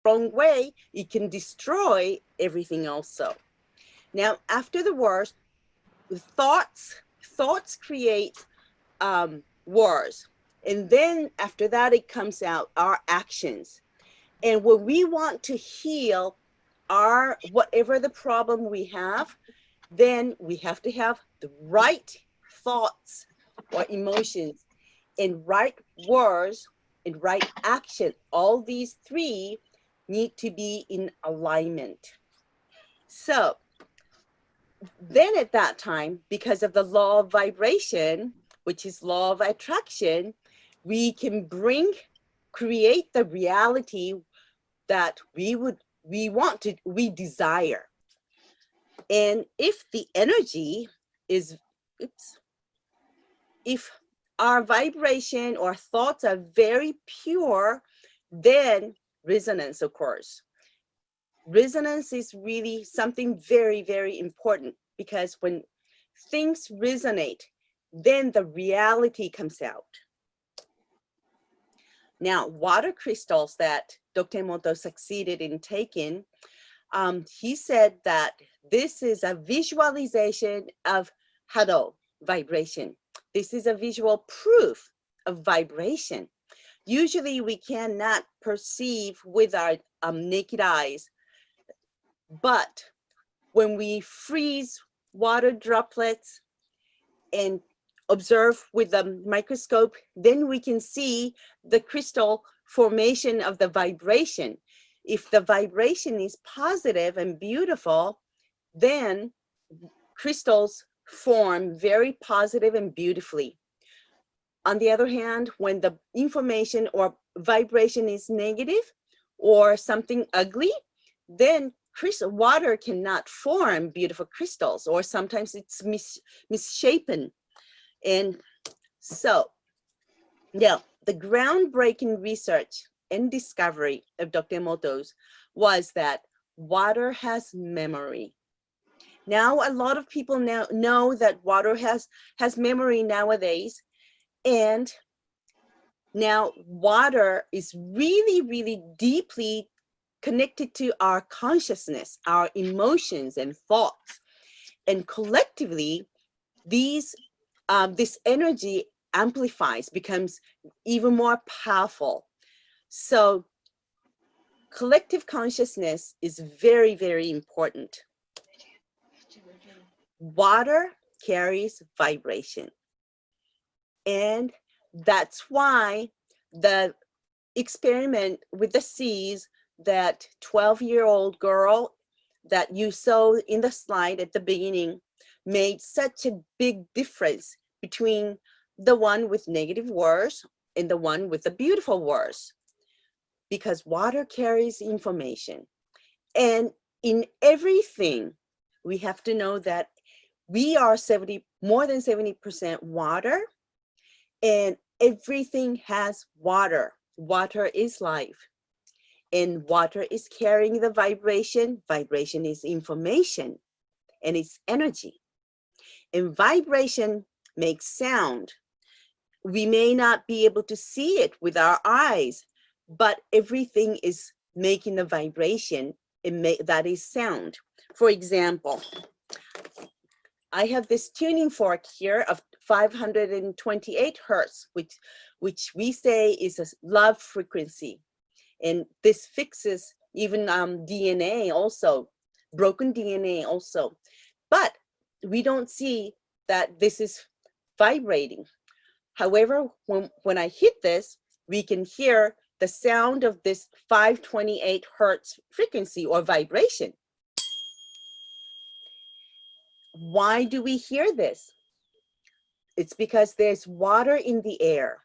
wrong way, it can destroy everything also. Now, after the words, thoughts create words. And then after that, it comes out our actions. And when we want to heal our whatever the problem we have, then we have to have the right thoughts or emotions and right words and right action. All these three need to be in alignment. So then at that time, because of the law of vibration, which is law of attraction, we can create the reality that we desire. And if the energy is, oops, if our vibration or thoughts are very pure, then resonance occurs. Resonance is really something very, very important, because when things resonate, then the reality comes out. Now, water crystals that Dr. Emoto succeeded in taking, he said that this is a visualization of Hado vibration. This is a visual proof of vibration. Usually we cannot perceive with our naked eyes, but when we freeze water droplets and observe with a microscope, then we can see the crystal formation of the vibration. If the vibration is positive and beautiful, then crystals form very positive and beautifully. On the other hand, when the information or vibration is negative or something ugly, then water cannot form beautiful crystals, or sometimes it's misshapen. And so, now, the groundbreaking research and discovery of Dr. Emoto's was that water has memory. Now, a lot of people now know that water has memory nowadays. And now water is really, really deeply connected to our consciousness, our emotions and thoughts. And collectively, this energy amplifies, becomes even more powerful. So collective consciousness is very, very important. Water carries vibration. And that's why the experiment with the seas, that 12-year-old girl that you saw in the slide at the beginning, made such a big difference between the one with negative words and the one with the beautiful words, because water carries information. And in everything, we have to know that we are more than 70% water, and everything has water. Water is life, and water is carrying the vibration. Vibration is information, and it's energy. And vibration makes sound. We may not be able to see it with our eyes, but everything is making a vibration, that is sound. For example, I have this tuning fork here of 528 hertz, which we say is a love frequency. And this fixes even DNA also, broken DNA also. But we don't see that this is vibrating. However, when I hit this, we can hear the sound of this 528 hertz frequency or vibration. Why do we hear this? It's because there's water in the air.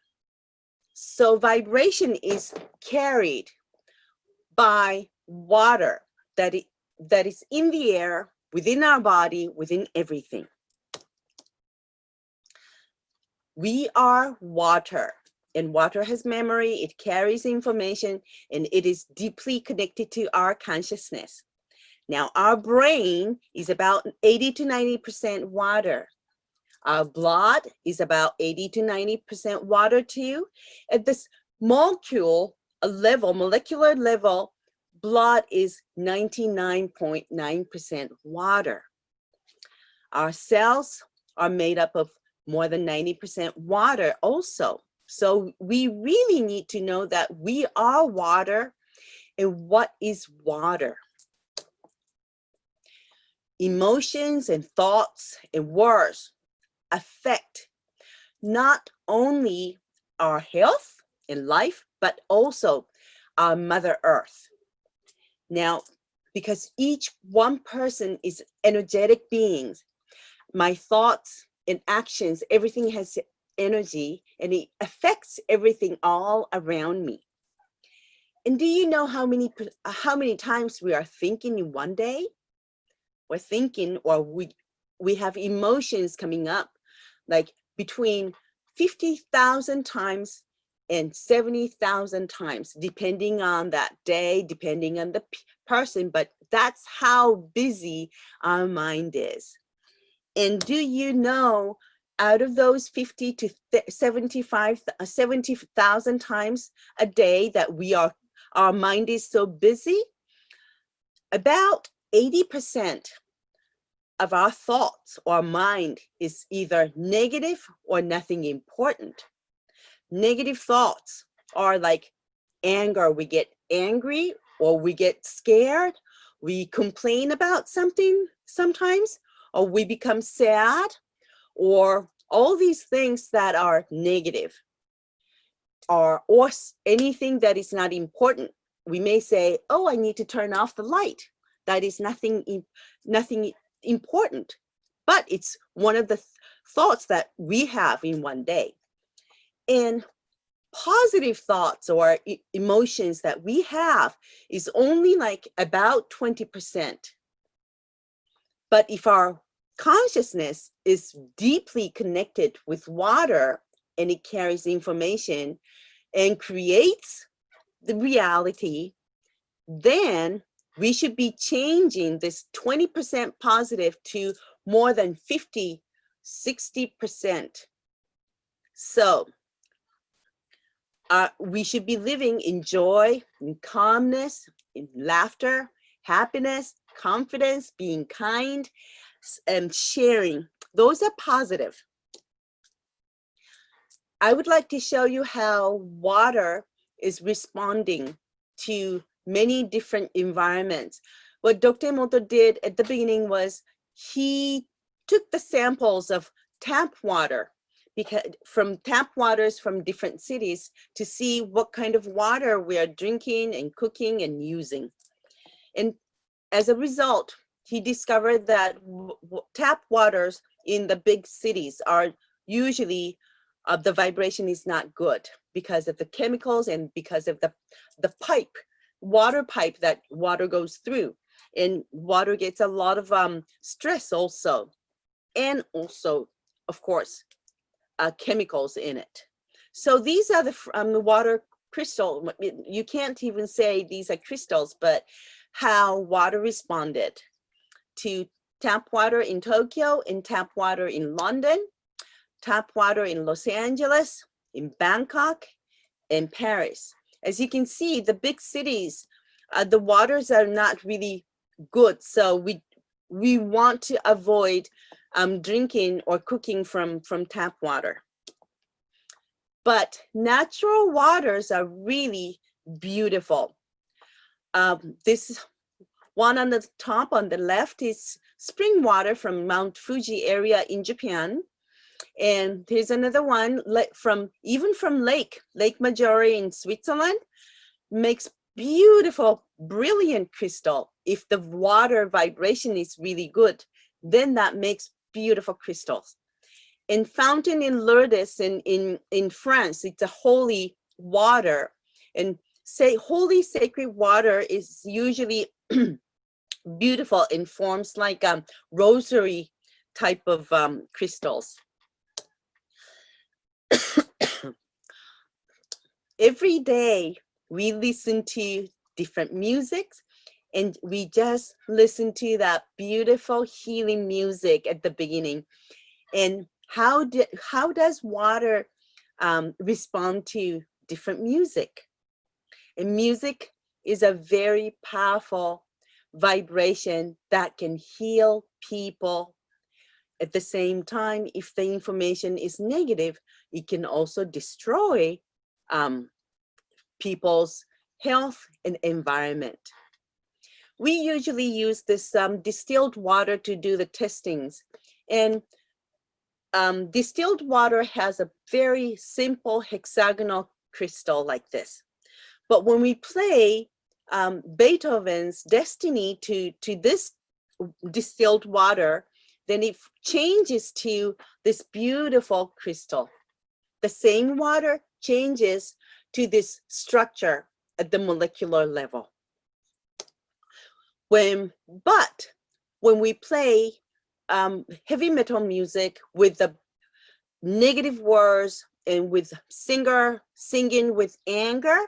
So vibration is carried by water that is in the air, within our body, within everything. We are water, and water has memory, it carries information, and it is deeply connected to our consciousness. Now, our brain is about 80 to 90% water. Our blood is about 80 to 90% water too. At this molecular level, blood is 99.9% water. Our cells are made up of more than 90% water also. So we really need to know that we are water. And what is water? Emotions and thoughts and words affect not only our health and life, but also our Mother Earth. Now, because each one person is energetic beings, my thoughts and actions, everything has energy and it affects everything all around me. And do you know how many times we are thinking in one day? We're thinking, or we have emotions coming up, like between 50,000 times and 70,000 times, depending on that day, depending on the person, but that's how busy our mind is. And do you know, out of those 50 to 70,000 times a day that our mind is so busy, about 80% of our thoughts or mind is either negative or nothing important. Negative thoughts are like anger. We get angry or we get scared. We complain about something sometimes, or we become sad, or all these things that are negative, or anything that is not important. We may say, oh, I need to turn off the light. That is nothing important, but it's one of the thoughts that we have in one day. And positive thoughts or emotions that we have is only like about 20%. But if our consciousness is deeply connected with water and it carries information and creates the reality, then we should be changing this 20% positive to more than 50, 60%. So we should be living in joy, in calmness, in laughter, happiness, confidence, being kind, and sharing. Those are positive. I would like to show you how water is responding to many different environments. What Dr. Emoto did at the beginning was he took the samples of tap water, because from tap waters from different cities, to see what kind of water we are drinking and cooking and using. And as a result, he discovered that tap waters in the big cities are usually the vibration is not good because of the chemicals and because of the water pipe that water goes through. And water gets a lot of stress also. And also, of course, chemicals in it. So these are the water crystal. You can't even say these are crystals, but how water responded to tap water in Tokyo, and tap water in London, tap water in Los Angeles, in Bangkok, and Paris. As you can see, the big cities, the waters are not really good. So we want to avoid drinking or cooking from tap water. But natural waters are really beautiful. This one on the top on the left is spring water from Mount Fuji area in Japan. And here's another one from Lake Maggiore in Switzerland. Makes beautiful, brilliant crystal. If the water vibration is really good, then that makes beautiful crystals. And fountain in Lourdes in France, it's a holy water. And holy sacred water is usually beautiful in forms like rosary type of crystals. Every day we listen to different musics, and we just listen to that beautiful healing music at the beginning. And how does water respond to different music? And music is a very powerful vibration that can heal people. At the same time, if the information is negative, it can also destroy people's health and environment. We usually use this distilled water to do the testings. And distilled water has a very simple hexagonal crystal like this. But when we play Beethoven's Destiny to this distilled water, then it changes to this beautiful crystal. The same water changes to this structure at the molecular level. But when we play heavy metal music with the negative words and with singer singing with anger,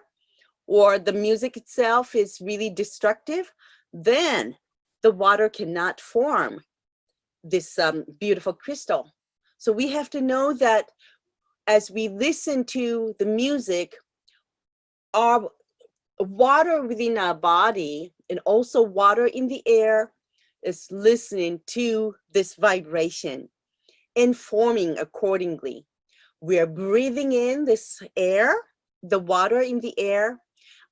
or the music itself is really destructive, then the water cannot form this beautiful crystal. So we have to know that as we listen to the music, our water within our body and also water in the air is listening to this vibration and forming accordingly. We are breathing in this air, the water in the air.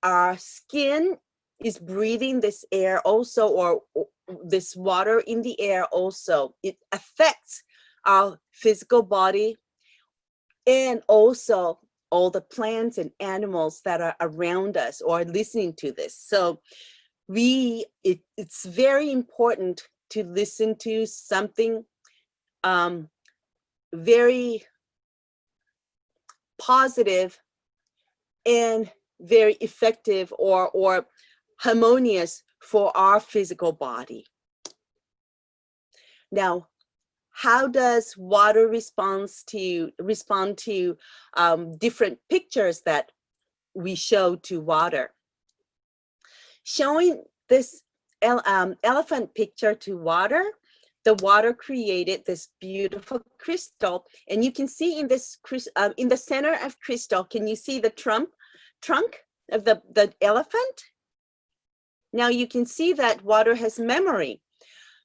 Our skin is breathing this air also, or this water in the air also. It affects our physical body and also all the plants and animals that are around us or listening to this. So it's very important to listen to something very positive and very effective or harmonious for our physical body. Now, how does water respond to different pictures that we show to water? Showing this elephant picture to water, the water created this beautiful crystal, and you can see in this in the center of crystal, can you see the trunk of the elephant? Now you can see that water has memory.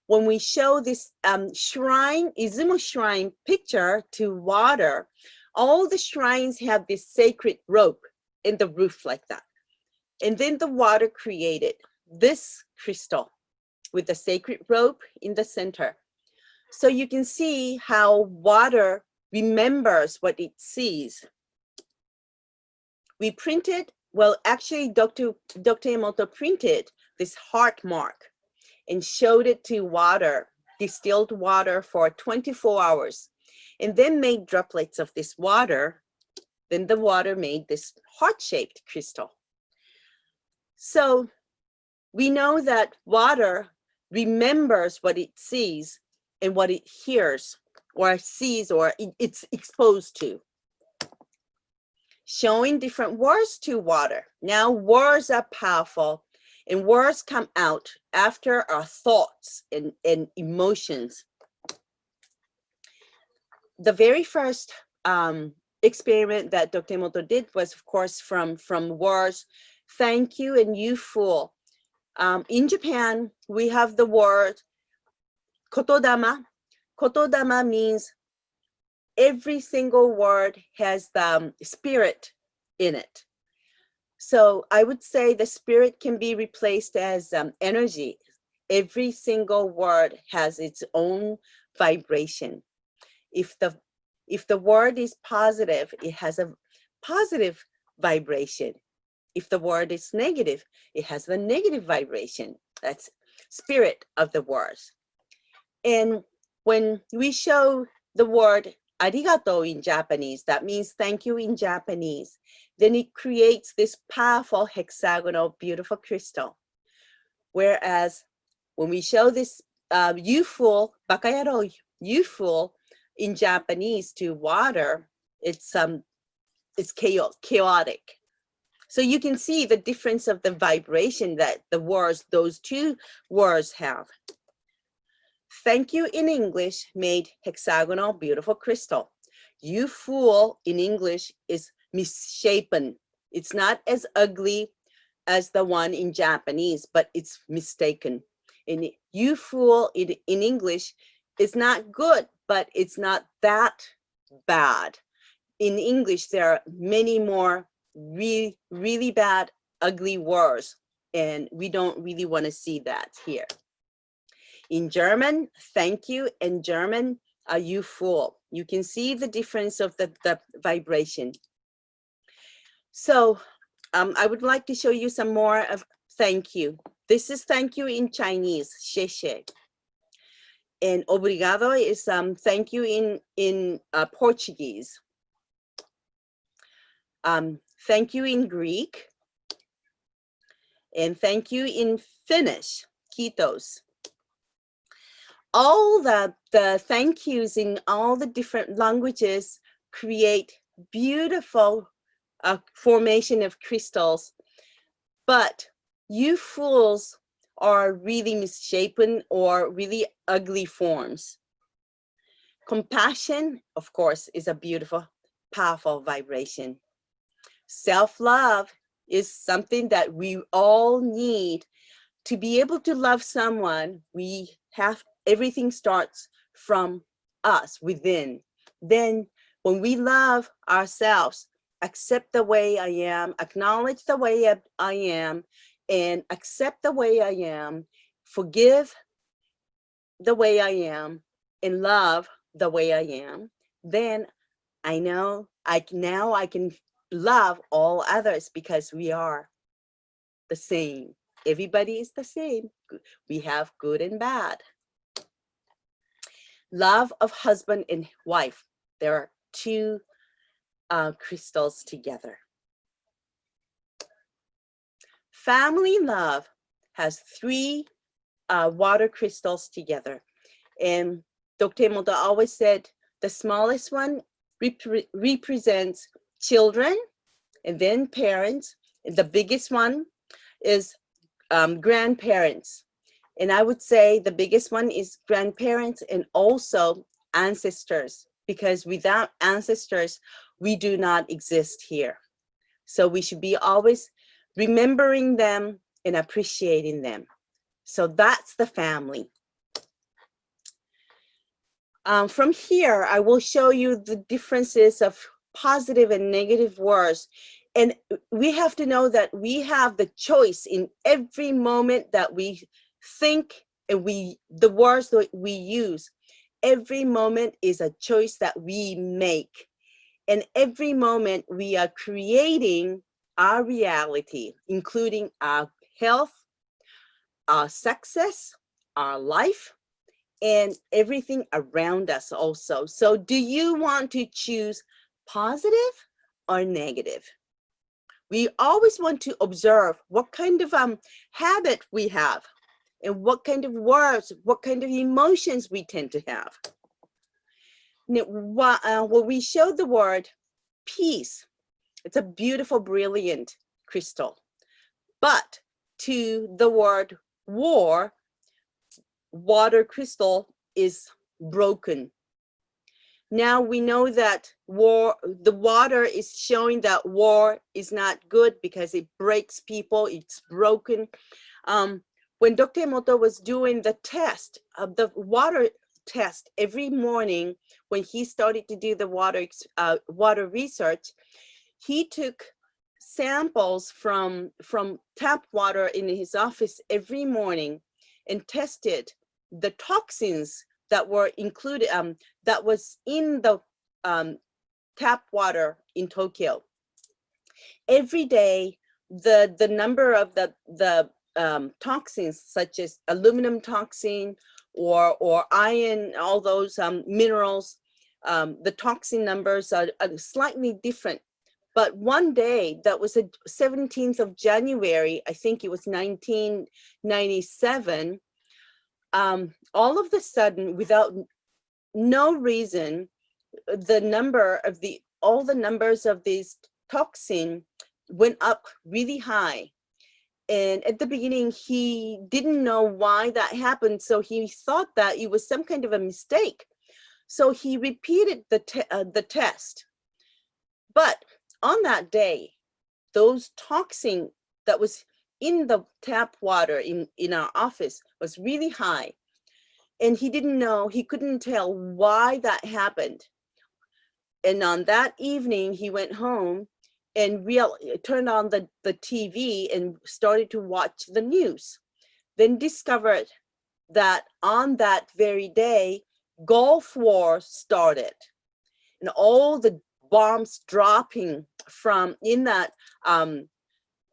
When we show this shrine, Izumo shrine picture to water, all the shrines have this sacred rope in the roof like that. And then the water created this crystal with the sacred rope in the center. So you can see how water remembers what it sees. We printed, well, actually Dr. Emoto printed this heart mark and showed it to water, distilled water for 24 hours, and then made droplets of this water. Then the water made this heart-shaped crystal. So we know that water remembers what it sees and what it hears or sees or it's exposed to. Showing different words to water. Now words are powerful, and words come out after our thoughts and emotions. The very first experiment that Dr. Emoto did was, of course, from words, thank you and you fool. In Japan, we have the word kotodama. Kotodama means every single word has the spirit in it. So I would say the spirit can be replaced as energy. Every single word has its own vibration. If the word is positive, it has a positive vibration. If the word is negative, it has the negative vibration. That's spirit of the words. And when we show the word arigato in Japanese, that means thank you in Japanese, then it creates this powerful hexagonal, beautiful crystal. Whereas when we show this you fool, bakayaro, you fool in Japanese to water, it's chaotic. So you can see the difference of the vibration that the words, those two words have. Thank you in English made hexagonal, beautiful crystal. You fool in English is misshapen. It's not as ugly as the one in Japanese, but it's mistaken. And you fool in English is not good, but it's not that bad. In English, there are many more really, really bad, ugly words, and we don't really want to see that here. In German, thank you. In German, you fool. You can see the difference of the vibration. So I would like to show you some more of thank you. This is thank you in Chinese, 谢谢. And obrigado is thank you in Portuguese. Thank you in Greek. And thank you in Finnish, kiitos. All the thank yous in all the different languages create beautiful formation of crystals, but you fools are really misshapen or really ugly forms. Compassion, of course, is a beautiful, powerful vibration. Self-love is something that we all need. To be able to love someone, everything starts from us within. Then when we love ourselves, accept the way I am, acknowledge the way I am, and accept the way I am, forgive the way I am, and love the way I am, then I know now I can love all others because we are the same. Everybody is the same. We have good and bad. Love of husband and wife. There are two crystals together. Family love has three water crystals together. And Dr. Emoto always said the smallest one represents children and then parents. And the biggest one is grandparents. And I would say the biggest one is grandparents and also ancestors, because without ancestors, we do not exist here. So we should be always remembering them and appreciating them. So that's the family. From here, I will show you the differences of positive and negative words. And we have to know that we have the choice in every moment that we think and the words that we use. Every moment is a choice that we make. And every moment we are creating our reality, including our health, our success, our life, and everything around us also. So do you want to choose positive or negative? We always want to observe what kind of habit we have and what kind of words, what kind of emotions we tend to have. Now, when we show the word peace, it's a beautiful, brilliant crystal. But to the word war, water crystal is broken. Now we know that the water is showing that war is not good because it breaks people, it's broken. When Dr. Emoto was doing the test of the water test every morning, when he started to do the water research, he took samples from tap water in his office every morning and tested the toxins that were included, that was in the tap water in Tokyo. Every day, the number of the toxins, such as aluminum toxin or iron, all those minerals, the toxin numbers are slightly different. But one day, that was the 17th of January, I think it was 1997, all of a sudden, without no reason, all the numbers of these toxin went up really high. And at the beginning, he didn't know why that happened. So he thought that it was some kind of a mistake. So he repeated the test. But on that day, those toxin that was in the tap water in our office was really high. And he didn't know, he couldn't tell why that happened. And on that evening, he went home and turned on the TV and started to watch the news. Then discovered that on that very day, Gulf War started, and all the bombs dropping from in that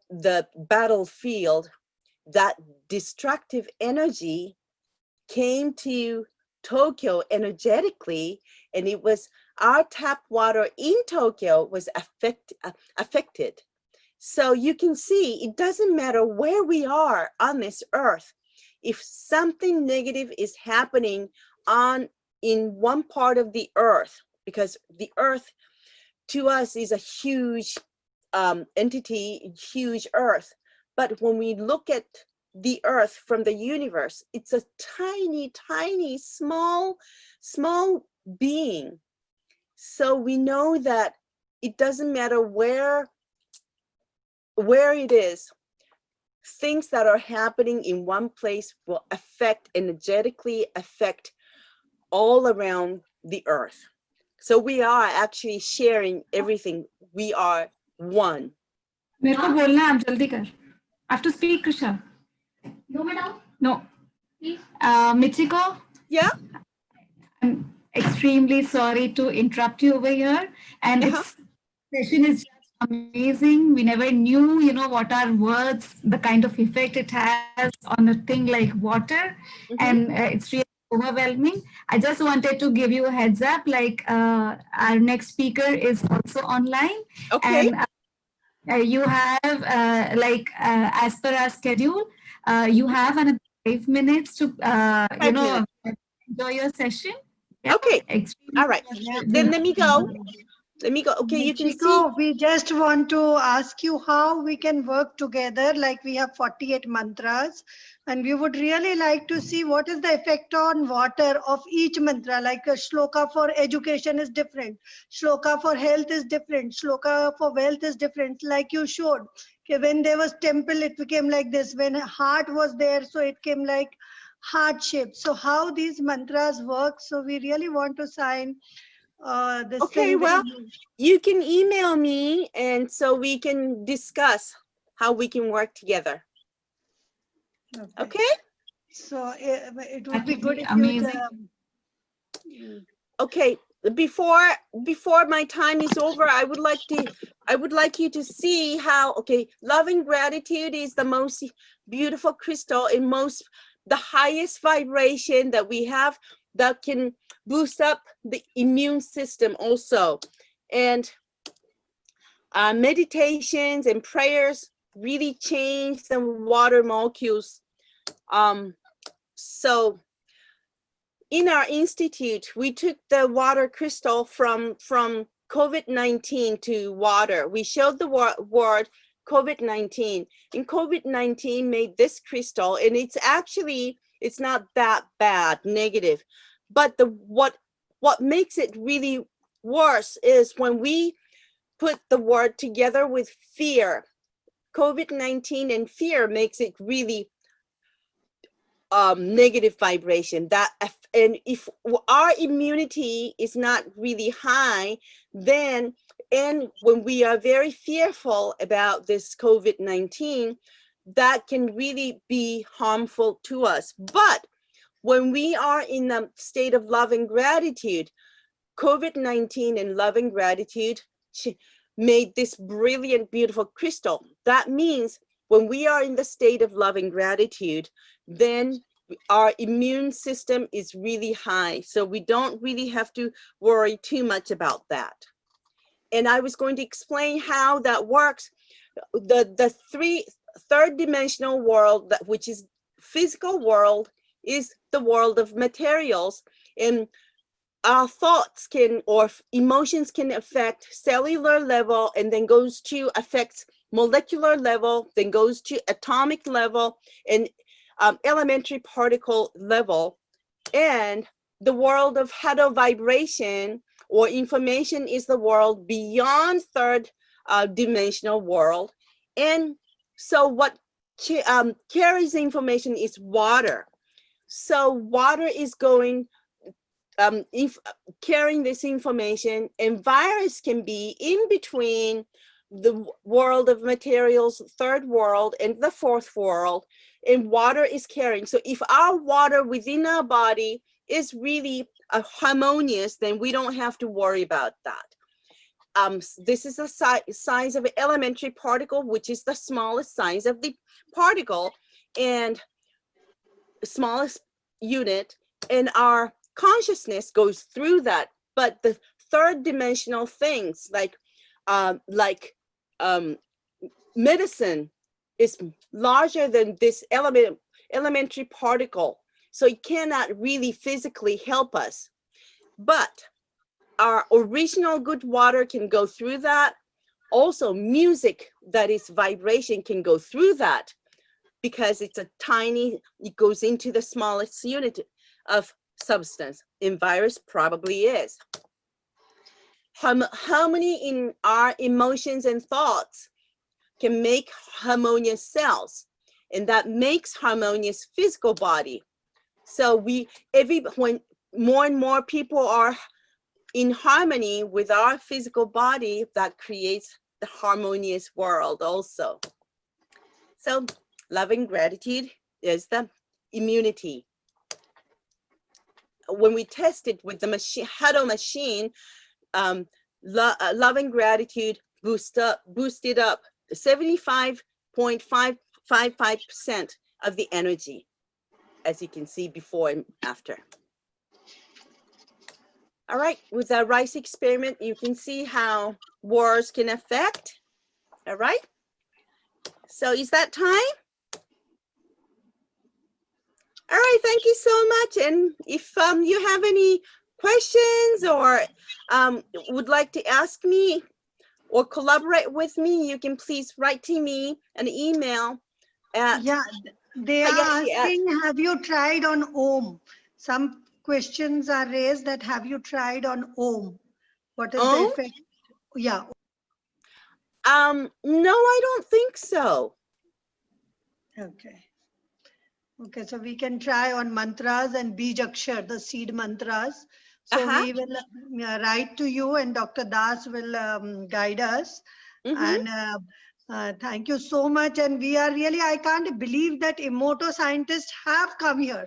the battlefield, that destructive energy came to Tokyo energetically, and it was our tap water in Tokyo was affected. So you can see it doesn't matter where we are on this earth. If something negative is happening in one part of the earth, because the earth to us is a huge entity, huge earth. But when we look at the earth from the universe, it's a tiny, tiny, small being. So we know that it doesn't matter where it is, things that are happening in one place will energetically affect all around the earth. So we are actually sharing everything. We are one. मेरे को बोलना है, आप जल्दी कर. I have to speak, Krisha. No, madam. No. Please. Michiko? Yeah? I'm extremely sorry to interrupt you over here. And this session is just amazing. We never knew, what are words, the kind of effect it has on a thing like water. And it's really overwhelming. I just wanted to give you a heads up, like our next speaker is also online. Okay. And you have, as per our schedule, you have another 5 minutes to, enjoy your session. Yeah? Okay. All right. Then let me go. Okay, you can see. We just want to ask you how we can work together. Like we have 48 mantras, and we would really like to see what is the effect on water of each mantra. Like a shloka for education is different, shloka for health is different, shloka for wealth is different. Like you showed, okay, when there was temple, it became like this. When heart was there, so it came like heart shape. So how these mantras work? So we really want to sign. Okay, well, you can email me, and so we can discuss how we can work together. Okay? So it would be good if amazing. Okay, before my time is over, I would like you to see how, okay, love and gratitude is the most beautiful crystal and the highest vibration that we have that can boost up the immune system also. And meditations and prayers really change the water molecules. So in our institute, we took the water crystal from COVID-19 to water. We showed the word COVID-19, and COVID-19 made this crystal, and it's not that bad, negative. But what makes it really worse is when we put the word together with fear. COVID-19 and fear makes it really negative vibration. And if our immunity is not really high, then and when we are very fearful about this COVID-19, that can really be harmful to us. But when we are in a state of love and gratitude, COVID-19 and love and gratitude made this brilliant, beautiful crystal. That means when we are in the state of love and gratitude, then our immune system is really high. So we don't really have to worry too much about that. And I was going to explain how that works. The third dimensional world, which is physical world, is the world of materials, and our thoughts or emotions can affect cellular level, and then goes to affects molecular level, then goes to atomic level and elementary particle level. And the world of Hado vibration or information is the world beyond third dimensional world. And so what carries information is water. So water is going, carrying this information, and virus can be in between the world of materials, third world, and the fourth world, and water is carrying. So if our water within our body is really harmonious, then we don't have to worry about that. This is the size of an elementary particle, which is the smallest size of the particle and smallest unit, and our consciousness goes through that. But the third dimensional things like medicine is larger than this elementary particle, so it cannot really physically help us. But our original good water can go through that. Also, music that is vibration can go through that because it's a tiny, it goes into the smallest unit of substance, and virus probably is. Harmony in our emotions and thoughts can make harmonious cells, and that makes harmonious physical body. So when more and more people are in harmony with our physical body, that creates the harmonious world also. So love and gratitude is the immunity. When we tested with the machine, Huddle machine, love and gratitude boosted up 75.555% of the energy, as you can see before and after. All right, with the rice experiment, you can see how words can affect. All right, so is that time? All right, thank you so much. And if you have any questions or would like to ask me or collaborate with me, you can please write to me an email at. Yeah, they are asking, have you tried on Om? Some questions are raised that have you tried on Om? What is the effect? Yeah. No, I don't think so. Okay. Okay, so we can try on mantras and Bijakshar, the seed mantras. So we will write to you and Dr. Das will guide us. And thank you so much. And we are really, I can't believe that Emoto scientists have come here.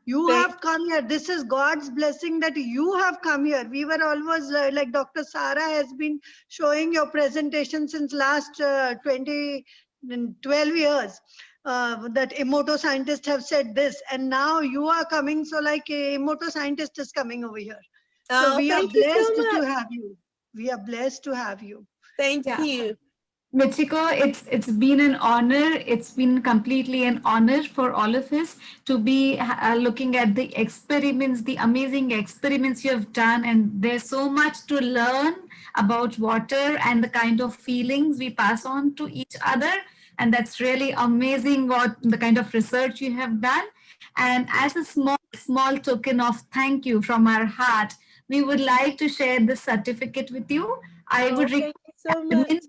You have come here. This is God's blessing that you have come here. We were always like Dr. Sara has been showing your presentation since last 12 years. That Emoto scientists have said this, and now you are coming. So like a Emoto scientist is coming over here. So we are blessed to have you. We are blessed to have you. Thank you. Michiko, it's been an honor. It's been completely an honor for all of us to be looking at the experiments, the amazing experiments you have done. And there's so much to learn about water and the kind of feelings we pass on to each other. And that's really amazing what the kind of research you have done. And as a small token of thank you from our heart, we would like to share this certificate with you. I would request so much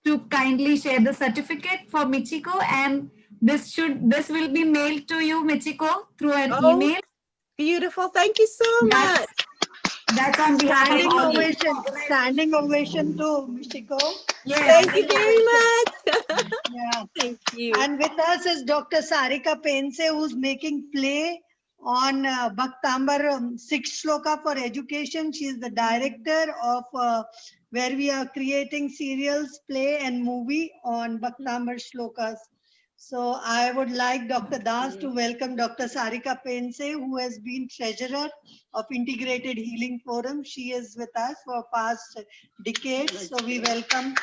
to kindly share the certificate for Michiko, and this will be mailed to you, Michiko, through an email. Beautiful. Thank you so much. That's on behalf of all. Standing ovation to Michiko. Yes. Thank you very much. Yeah. Thank you. And with us is Dr. Sarika Pense, who's making play on Bhaktambar 6 Shloka for education. She is the director of where we are creating serials, play and movie on Bhaktambar Shlokas. So I would like Dr. Das to welcome Dr. Sarika Pense, who has been treasurer of Integrated Healing Forum. She is with us for past decades. So we welcome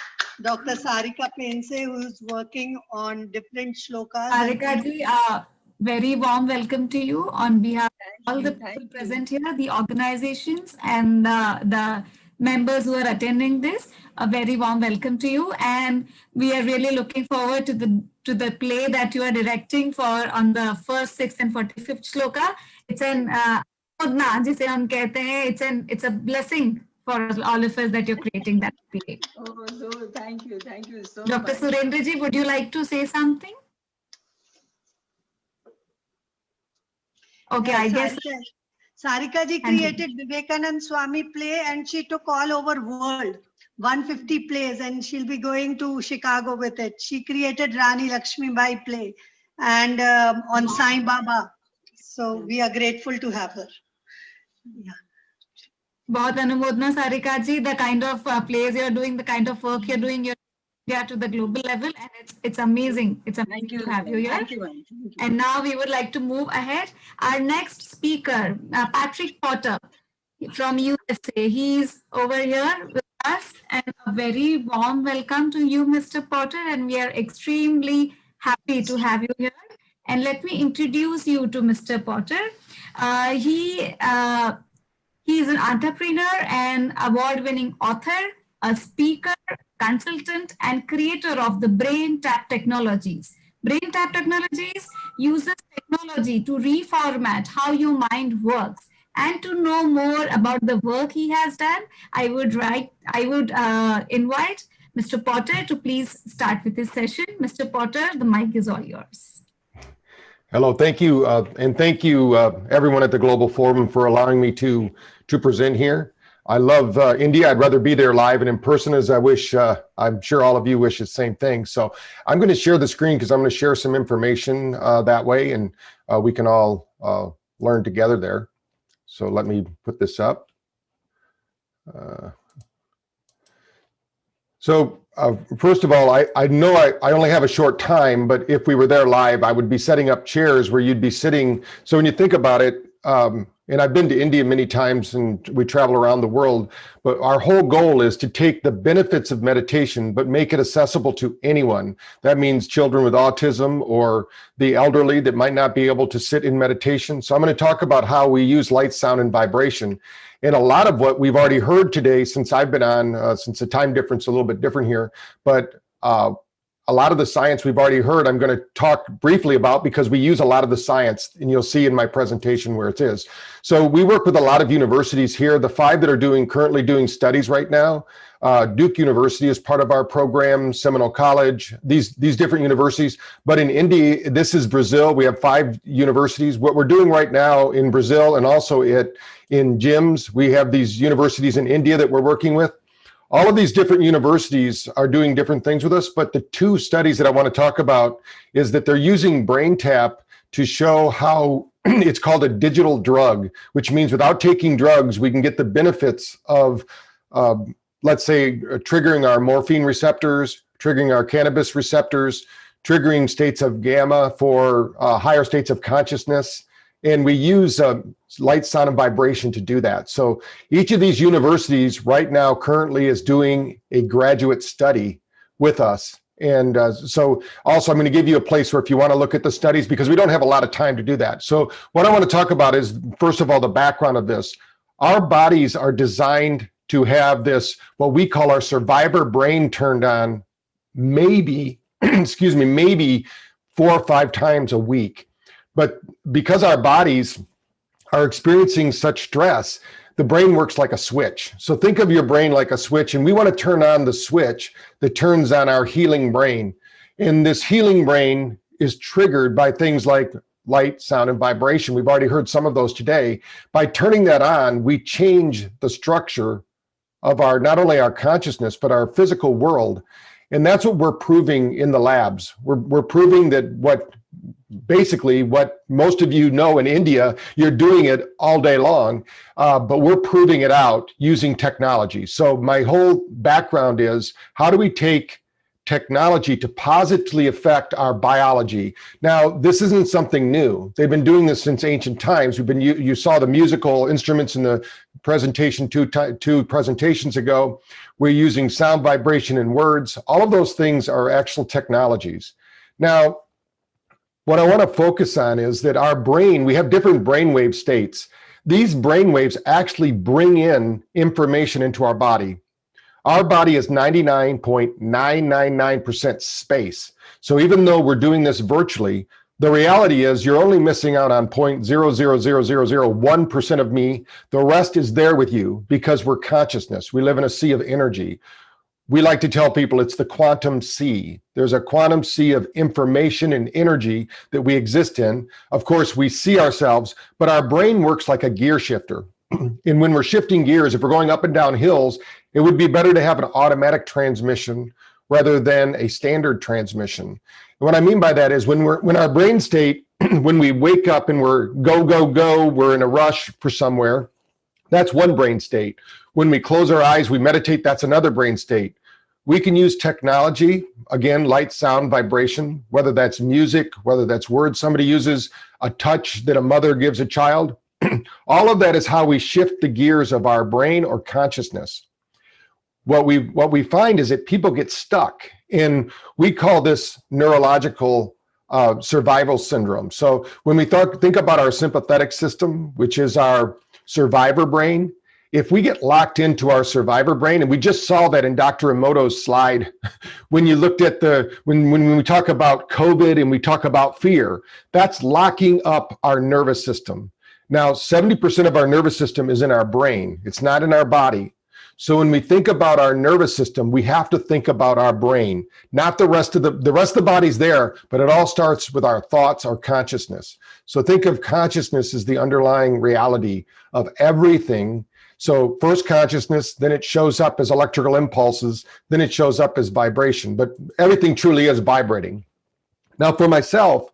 Dr. Sarika Pense, who is working on different shlokas. Sarika ji, very warm welcome to you on behalf of all the people present here, the organizations and the members who are attending this. A very warm welcome to you, and we are really looking forward to the play that you are directing for on the 1st, 6th, and 45th shloka. It's an it's a blessing for all of us that you're creating that play. Oh, so thank you so Dr. much. Surendra ji, would you like to say something? Okay, I guess. Sarika ji created Vivekanand Swami play and she took all over world, 150 plays, and she'll be going to Chicago with it. She created Rani Lakshmi Bai play and on Sai Baba. So we are grateful to have her. Yeah. Bahut anumodna, Sarika ji, the kind of plays you're doing, the kind of work you're doing, you're to the global level, and it's amazing. It's amazing to have you here. Thank you. And now we would like to move ahead. Our next speaker, Patrick Potter from USA. He's over here with us, and a very warm welcome to you, Mr. Potter. And we are extremely happy to have you here. And let me introduce you to Mr. Potter. He's an entrepreneur and award-winning author, a speaker, consultant, and creator of the BrainTap Technologies. BrainTap Technologies uses technology to reformat how your mind works. And to know more about the work he has done, I would invite Mr. Potter to please start with this session. Mr. Potter, the mic is all yours. Hello, thank you. And thank you everyone at the Global Forum for allowing me to present here. I love India. I'd rather be there live and in person as I wish. I'm sure all of you wish the same thing. So I'm going to share the screen because I'm going to share some information that way, and we can all learn together there. So let me put this up. First of all, I know I only have a short time, but if we were there live, I would be setting up chairs where you'd be sitting. So when you think about it, and I've been to India many times and we travel around the world, but our whole goal is to take the benefits of meditation, but make it accessible to anyone. That means children with autism or the elderly that might not be able to sit in meditation. So I'm going to talk about how we use light, sound, and vibration. And a lot of what we've already heard today, since I've been on, since the time difference is a little bit different here, but a lot of the science we've already heard, I'm going to talk briefly about because we use a lot of the science, and you'll see in my presentation where it is. So we work with a lot of universities here. The 5 that are currently doing studies right now, Duke University is part of our program, Seminole College, these different universities. But in India, this is Brazil. We have 5 universities. What we're doing right now in Brazil and also in gyms, we have these universities in India that we're working with. All of these different universities are doing different things with us, but the 2 studies that I want to talk about is that they're using BrainTap to show how it's called a digital drug, which means without taking drugs, we can get the benefits of, let's say, triggering our morphine receptors, triggering our cannabis receptors, triggering states of gamma for higher states of consciousness. And we use light, sound, and vibration to do that. So each of these universities right now currently is doing a graduate study with us. And so also I'm going to give you a place where if you want to look at the studies, because we don't have a lot of time to do that. So what I want to talk about is, first of all, the background of this. Our bodies are designed to have this, what we call our survivor brain turned on, maybe, excuse me, maybe 4 or 5 times a week. But because our bodies are experiencing such stress, the brain works like a switch. So think of your brain like a switch, and we want to turn on the switch that turns on our healing brain. And this healing brain is triggered by things like light, sound, and vibration. We've already heard some of those today. By turning that on, we change the structure of our, not only our consciousness, but our physical world. And that's what we're proving in the labs. We're proving that basically what most of you know in India, you're doing it all day long, but we're proving it out using technology. So my whole background is, how do we take technology to positively affect our biology? Now, this isn't something new. They've been doing this since ancient times. You saw the musical instruments in the presentation two presentations ago. We're using sound, vibration, and words. All of those things are actual technologies. Now, what I want to focus on is that our brain, we have different brainwave states. These brainwaves actually bring in information into our body. Our body is 99.999% space. So even though we're doing this virtually, the reality is you're only missing out on 0.00001% of me. The rest is there with you because we're consciousness. We live in a sea of energy. we like to tell people it's the quantum sea. There's a quantum sea of information and energy that we exist in. Of course, we see ourselves, but our brain works like a gear shifter. And when we're shifting gears, if we're going up and down hills, it would be better to have an automatic transmission rather than a standard transmission. And what I mean by that is when our brain state, when we wake up and we're go, go, go, we're in a rush for somewhere, that's one brain state. When we close our eyes, we meditate, that's another brain state. We can use technology, again, light, sound, vibration, whether that's music, whether that's words somebody uses, a touch that a mother gives a child. All of that is how we shift the gears of our brain or consciousness. What we find is that people get stuck, and we call this neurological survival syndrome. So when we think about our sympathetic system, which is our survivor brain, if we get locked into our survivor brain, and we just saw that in Dr. Emoto's slide, when you looked at when we talk about COVID and we talk about fear, that's locking up our nervous system. Now, 70% of our nervous system is in our brain. It's not in our body. So when we think about our nervous system, we have to think about our brain, not the rest of the rest of the body's there, but it all starts with our thoughts, our consciousness. So think of consciousness as the underlying reality of everything. So first consciousness, then it shows up as electrical impulses, then it shows up as vibration, but everything truly is vibrating. Now for myself,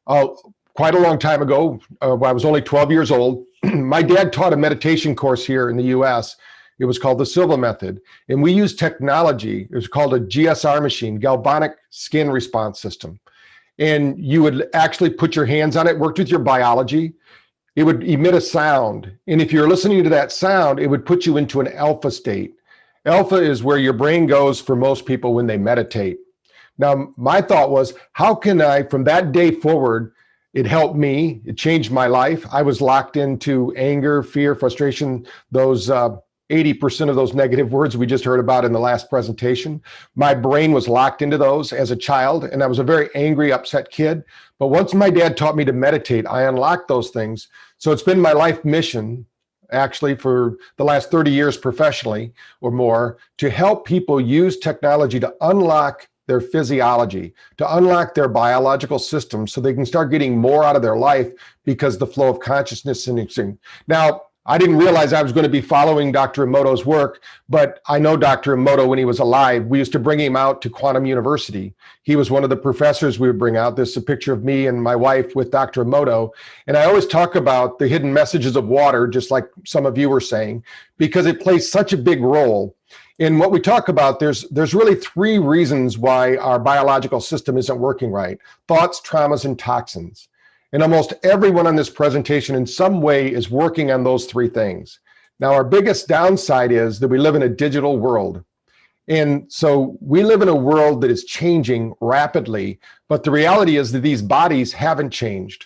quite a long time ago, when I was only 12 years old, my dad taught a meditation course here in the US. It was called the Silva Method. And we used technology. It was called a GSR machine, Galvanic Skin Response System. And you would actually put your hands on it, worked with your biology. It would emit a sound. And if you're listening to that sound, it would put you into an alpha state. Alpha is where your brain goes for most people when they meditate. Now, my thought was, how can I, from that day forward, it helped me, it changed my life. I was locked into anger, fear, frustration, those 80% of those negative words we just heard about in the last presentation. My brain was locked into those as a child, and I was a very angry, upset kid. But once my dad taught me to meditate, I unlocked those things. So it's been my life mission, actually, for the last 30 years professionally or more, to help people use technology to unlock their physiology, to unlock their biological system so they can start getting more out of their life because the flow of consciousness and now, I didn't realize I was going to be following Dr. Emoto's work, but I know Dr. Emoto when he was alive. We used to bring him out to Quantum University. He was one of the professors we would bring out. This is a picture of me and my wife with Dr. Emoto. And I always talk about the hidden messages of water, just like some of you were saying, because it plays such a big role. In what we talk about, there's really three reasons why our biological system isn't working right: thoughts, traumas, and toxins. And almost everyone on this presentation in some way is working on those three things. Now, our biggest downside is that we live in a digital world. And so we live in a world that is changing rapidly, but the reality is that these bodies haven't changed.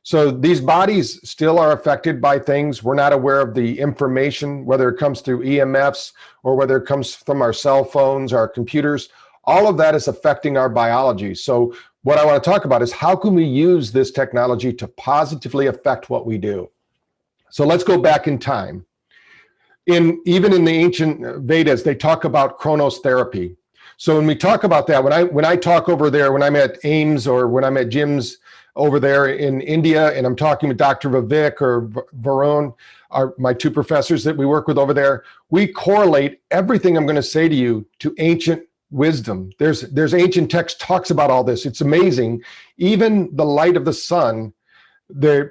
So these bodies still are affected by things. We're not aware of the information, whether it comes through EMFs or whether it comes from our cell phones, our computers. All of that is affecting our biology. So what I want to talk about is how can we use this technology to positively affect what we do? So let's go back in time. Even in the ancient Vedas, they talk about Chronos therapy. So when we talk about that, when I talk over there, when I'm at AIMS or when I'm at gyms over there in India, and I'm talking with Dr. Vivek or Varun, are my two professors that we work with over there, we correlate everything I'm going to say to you to ancient wisdom. There's ancient text talks about all this. It's amazing. Even the light of the sun,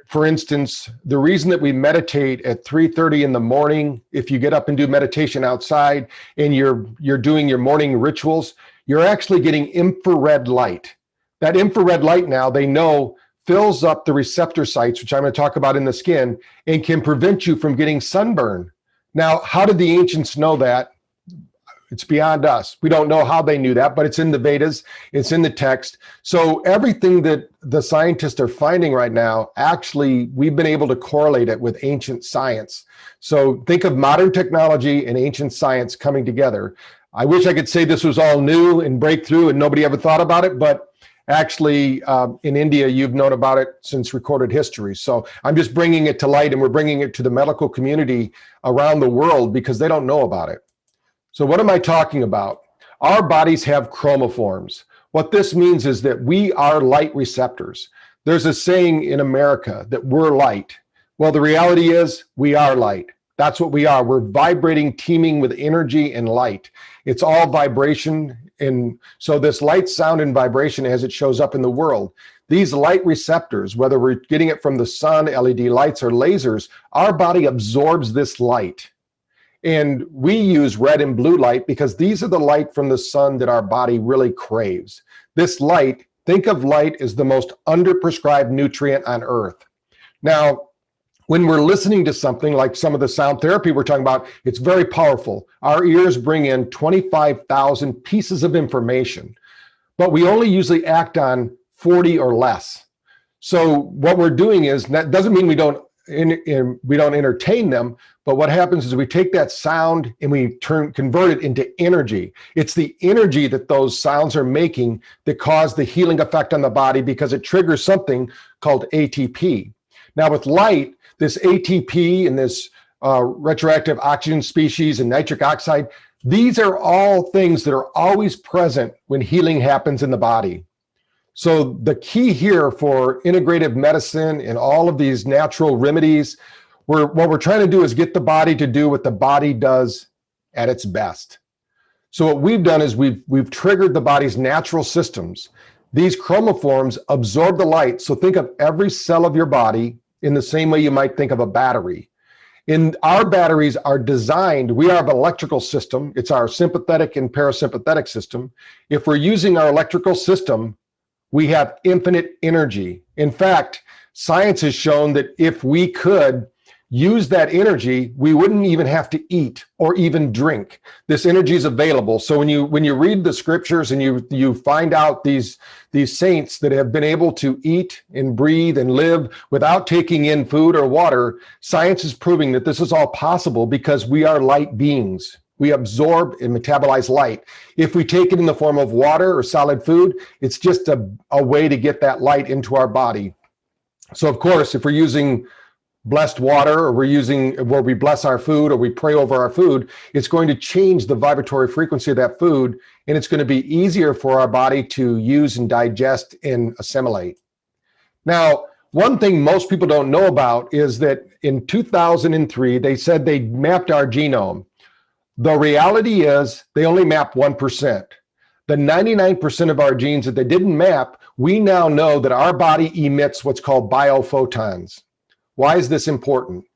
for instance, the reason that we meditate at 3:30 in the morning, if you get up and do meditation outside and you're doing your morning rituals, you're actually getting infrared light. That infrared light now, they know, fills up the receptor sites, which I'm going to talk about in the skin, and can prevent you from getting sunburn. Now, how did the ancients know that? It's beyond us. We don't know how they knew that, but it's in the Vedas, it's in the text. So everything that the scientists are finding right now, actually, we've been able to correlate it with ancient science. So think of modern technology and ancient science coming together. I wish I could say this was all new and breakthrough and nobody ever thought about it, but actually in India, you've known about it since recorded history. So I'm just bringing it to light, and we're bringing it to the medical community around the world because they don't know about it. So what am I talking about? Our bodies have chromophores. What this means is that we are light receptors. There's a saying in America that we're light. Well, the reality is we are light. That's what we are. We're vibrating, teeming with energy and light. It's all vibration. And so this light, sound, and vibration as it shows up in the world, these light receptors, whether we're getting it from the sun, LED lights, or lasers, our body absorbs this light. And we use red and blue light because these are the light from the sun that our body really craves. This light, think of light as the most underprescribed nutrient on earth. Now, when we're listening to something like some of the sound therapy we're talking about, it's very powerful. Our ears bring in 25,000 pieces of information, but we only usually act on 40 or less. So what we're doing is, that doesn't mean we don't entertain them, but what happens is we take that sound and we convert it into energy. It's the energy that those sounds are making that cause the healing effect on the body because it triggers something called ATP. Now with light, this ATP and this retroactive oxygen species and nitric oxide, these are all things that are always present when healing happens in the body. So the key here for integrative medicine and all of these natural remedies, what we're trying to do is get the body to do what the body does at its best. So what we've done is we've triggered the body's natural systems. These chromophores absorb the light. So think of every cell of your body in the same way you might think of a battery. And our batteries are designed, we have an electrical system. It's our sympathetic and parasympathetic system. If we're using our electrical system, we have infinite energy. In fact, science has shown that if we could use that energy, we wouldn't even have to eat or even drink. This energy is available. So when you read the scriptures and you find out these saints that have been able to eat and breathe and live without taking in food or water, science is proving that this is all possible because we are light beings. We absorb and metabolize light. If we take it in the form of water or solid food, it's just a way to get that light into our body. So of course, if we're using blessed water, or we're using where we bless our food or we pray over our food, it's going to change the vibratory frequency of that food, and it's going to be easier for our body to use and digest and assimilate. Now, one thing most people don't know about is that in 2003, they said they mapped our genome. The reality is they only mapped 1%. The 99% of our genes that they didn't map, we now know that our body emits what's called biophotons. Why is this important?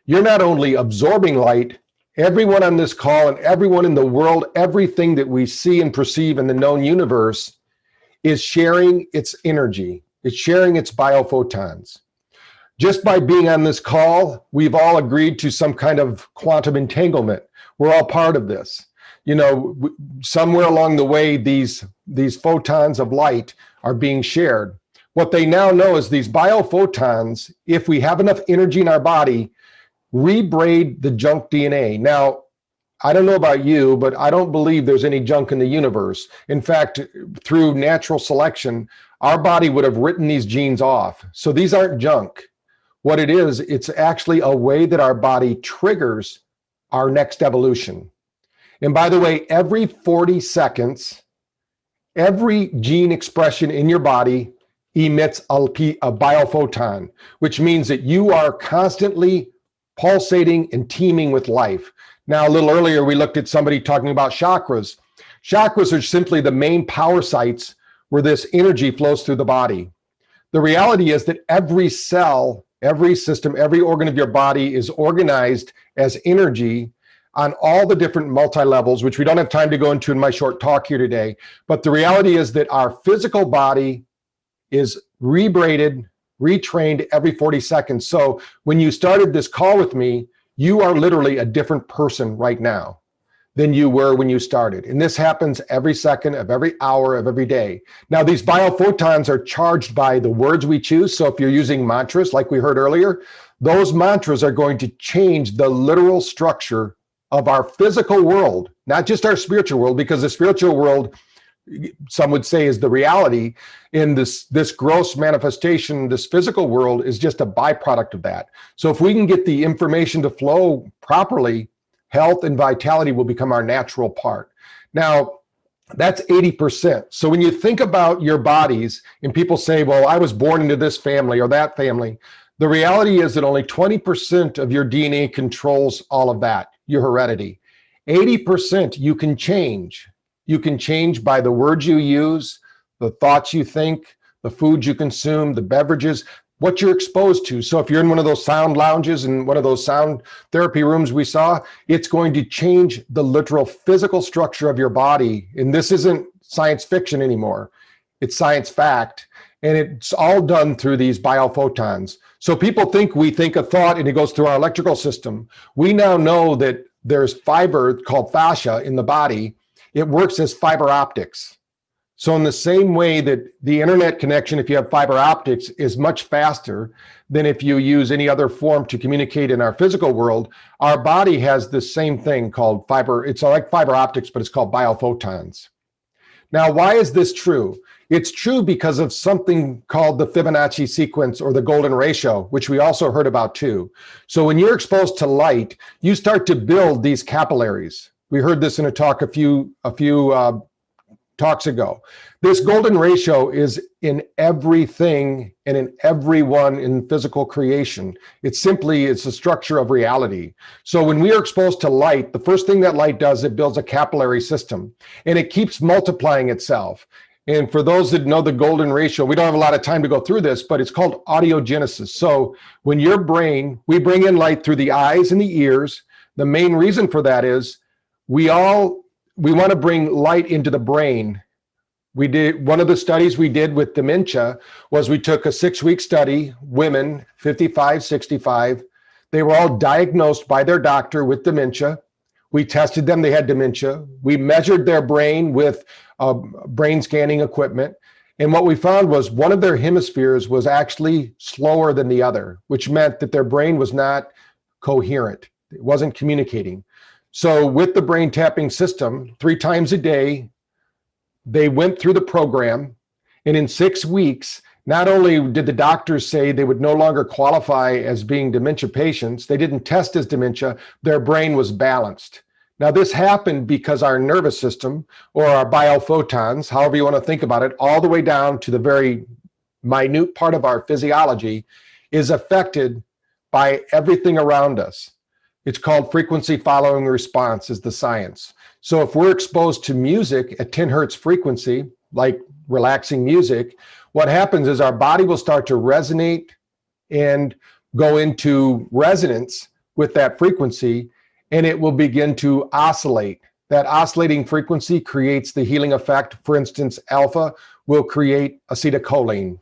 You're not only absorbing light, everyone on this call and everyone in the world, everything that we see and perceive in the known universe is sharing its energy. It's sharing its biophotons. Just by being on this call, we've all agreed to some kind of quantum entanglement. We're all part of this. You know, somewhere along the way, these photons of light are being shared. What they now know is these biophotons, if we have enough energy in our body, rebraid the junk DNA. Now, I don't know about you, but I don't believe there's any junk in the universe. In fact, through natural selection, our body would have written these genes off. So these aren't junk. What it is, it's actually a way that our body triggers our next evolution. And by the way, every 40 seconds, every gene expression in your body emits a biophoton, which means that you are constantly pulsating and teeming with life. Now, a little earlier, we looked at somebody talking about chakras. Chakras are simply the main power sites where this energy flows through the body. The reality is that every cell, every system, every organ of your body is organized as energy on all the different multi-levels, which we don't have time to go into in my short talk here today. But the reality is that our physical body is rebraided, retrained every 40 seconds. So when you started this call with me, you are literally a different person right now than you were when you started. And this happens every second of every hour of every day. Now, these biophotons are charged by the words we choose. So if you're using mantras, like we heard earlier, those mantras are going to change the literal structure of our physical world, not just our spiritual world, because the spiritual world, some would say, is the reality. In this gross manifestation, this physical world is just a byproduct of that. So if we can get the information to flow properly, health and vitality will become our natural part. Now, that's 80%. So when you think about your bodies and people say, well, I was born into this family or that family, the reality is that only 20% of your DNA controls all of that, your heredity. 80% you can change. You can change by the words you use, the thoughts you think, the foods you consume, the beverages, what you're exposed to. So if you're in one of those sound lounges and one of those sound therapy rooms we saw, it's going to change the literal physical structure of your body. And this isn't science fiction anymore. It's science fact. And it's all done through these biophotons. So people think we think a thought and it goes through our electrical system. We now know that there's fiber called fascia in the body. It works as fiber optics. So in the same way that the internet connection, if you have fiber optics, is much faster than if you use any other form to communicate in our physical world, our body has the same thing called fiber. It's like fiber optics, but it's called biophotons. Now, why is this true? It's true because of something called the Fibonacci sequence or the golden ratio, which we also heard about too. So when you're exposed to light, you start to build these capillaries. We heard this in a talk a few talks ago. This golden ratio is in everything and in everyone in physical creation. It's the structure of reality. So when we are exposed to light, the first thing that light does, it builds a capillary system and it keeps multiplying itself. And for those that know the golden ratio, we don't have a lot of time to go through this, but it's called audiogenesis. So when your brain, we bring in light through the eyes and the ears. The main reason for that is we want to bring light into the brain. One of the studies we did with dementia was we took a 6-week study, women, 55, 65. They were all diagnosed by their doctor with dementia. We tested them, they had dementia. We measured their brain with brain scanning equipment. And what we found was one of their hemispheres was actually slower than the other, which meant that their brain was not coherent. It wasn't communicating. So with the brain tapping system, 3 times a day, they went through the program. And in 6 weeks, not only did the doctors say they would no longer qualify as being dementia patients, they didn't test as dementia, their brain was balanced. Now, this happened because our nervous system, or our biophotons, however you want to think about it, all the way down to the very minute part of our physiology, is affected by everything around us. It's called frequency following response is the science. So if we're exposed to music at 10 hertz frequency, like relaxing music, what happens is our body will start to resonate and go into resonance with that frequency, and it will begin to oscillate. That oscillating frequency creates the healing effect. For instance, alpha will create acetylcholine.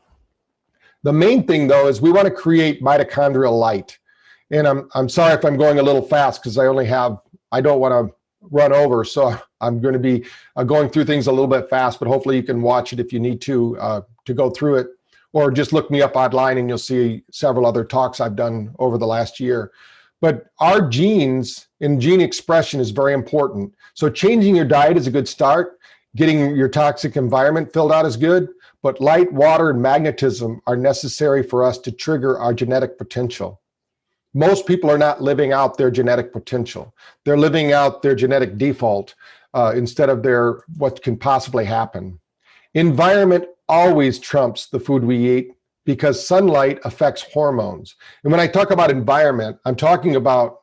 The main thing though is we want to create mitochondrial light. And I'm sorry if I'm going a little fast because I don't want to run over. So I'm going to be going through things a little bit fast, but hopefully you can watch it if you need to go through it, or just look me up online and you'll see several other talks I've done over the last year. But our genes and gene expression is very important. So changing your diet is a good start. Getting your toxic environment filled out is good, but light, water, and magnetism are necessary for us to trigger our genetic potential. Most people are not living out their genetic potential. They're living out their genetic default instead of what can possibly happen. Environment always trumps the food we eat because sunlight affects hormones. And when I talk about environment, I'm talking about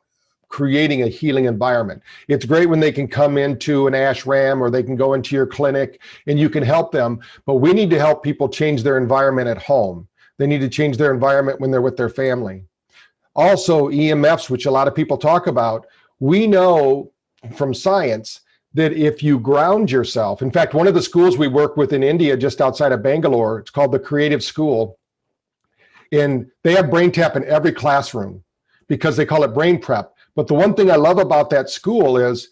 creating a healing environment. It's great when they can come into an ashram or they can go into your clinic and you can help them, but we need to help people change their environment at home. They need to change their environment when they're with their family. Also, EMFs, which a lot of people talk about, we know from science that if you ground yourself, in fact, one of the schools we work with in India, just outside of Bangalore, it's called the Creative School, and they have brain tap in every classroom because they call it brain prep. But the one thing I love about that school is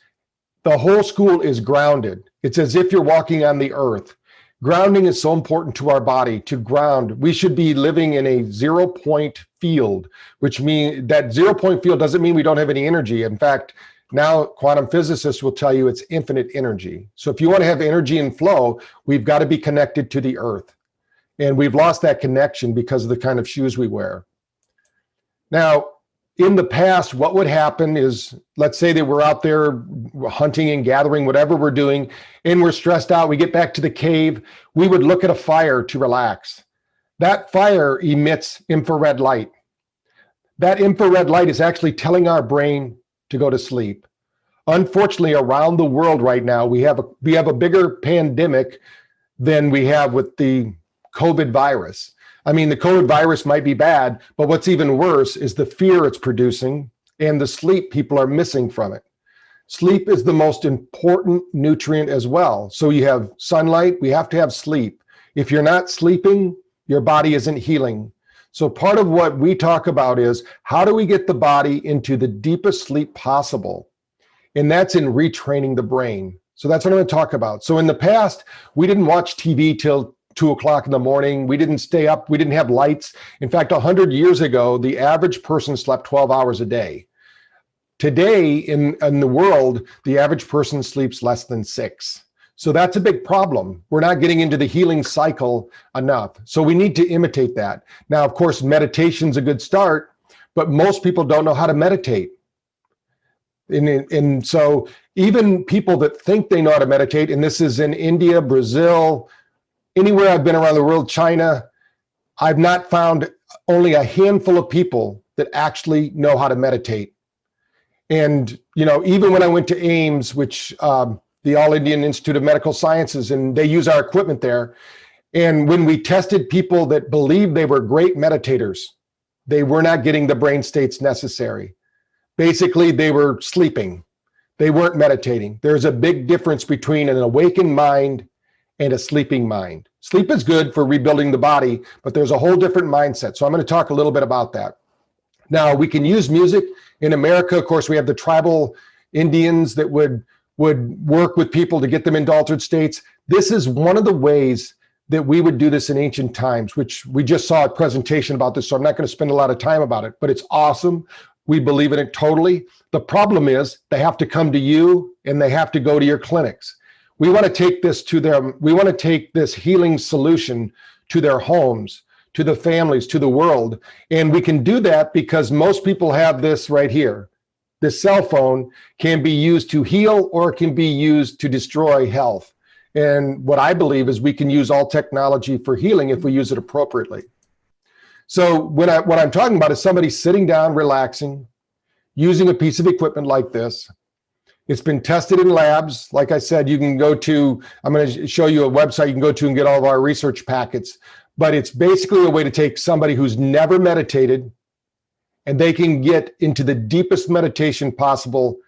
the whole school is grounded. It's as if you're walking on the earth. Grounding is so important to our body. To ground, we should be living in a 0-point field, which means that 0-point field doesn't mean we don't have any energy. In fact, now quantum physicists will tell you it's infinite energy. So if you want to have energy and flow, we've got to be connected to the earth. And we've lost that connection because of the kind of shoes we wear. Now, in the past, what would happen is, let's say that we're out there hunting and gathering, whatever we're doing, and we're stressed out. We get back to the cave. We would look at a fire to relax. That fire emits infrared light. That infrared light is actually telling our brain to go to sleep. Unfortunately, around the world right now, we have a bigger pandemic than we have with the COVID virus. I mean, the COVID virus might be bad, but what's even worse is the fear it's producing and the sleep people are missing from it. Sleep is the most important nutrient as well. So you have sunlight, we have to have sleep. If you're not sleeping, your body isn't healing. So part of what we talk about is, how do we get the body into the deepest sleep possible? And that's in retraining the brain. So that's what I'm going to talk about. So in the past, we didn't watch TV till 2 o'clock in the morning. We didn't stay up. We didn't have lights. In fact, 100 years ago, the average person slept 12 hours a day. Today in the world, the average person sleeps less than 6. So that's a big problem. We're not getting into the healing cycle enough. So we need to imitate that. Now, of course, meditation's a good start, but most people don't know how to meditate. And so even people that think they know how to meditate, and this is in India, Brazil, anywhere I've been around the world, China, I've not found only a handful of people that actually know how to meditate. And, you know, even when I went to AIMS, which the All Indian Institute of Medical Sciences, and they use our equipment there. And when we tested people that believed they were great meditators, they were not getting the brain states necessary. Basically, they were sleeping. They weren't meditating. There's a big difference between an awakened mind and a sleeping mind. Sleep is good for rebuilding the body, but there's a whole different mindset. So I'm going to talk a little bit about that. Now, we can use music. In America, of course, we have the tribal Indians that would work with people to get them into altered states. This is one of the ways that we would do this in ancient times, which we just saw a presentation about this, so I'm not going to spend a lot of time about it, but it's awesome. We believe in it totally. The problem is they have to come to you and they have to go to your clinics. We want to take this to them. We want to take this healing solution to their homes, to the families, to the world. And we can do that because most people have this right here. This cell phone can be used to heal or it can be used to destroy health. And what I believe is we can use all technology for healing if we use it appropriately. So what I'm talking about is somebody sitting down, relaxing, using a piece of equipment like this. It's been tested in labs. Like I said, you can go to, I'm going to show you a website you can go to and get all of our research packets. But it's basically a way to take somebody who's never meditated and they can get into the deepest meditation possible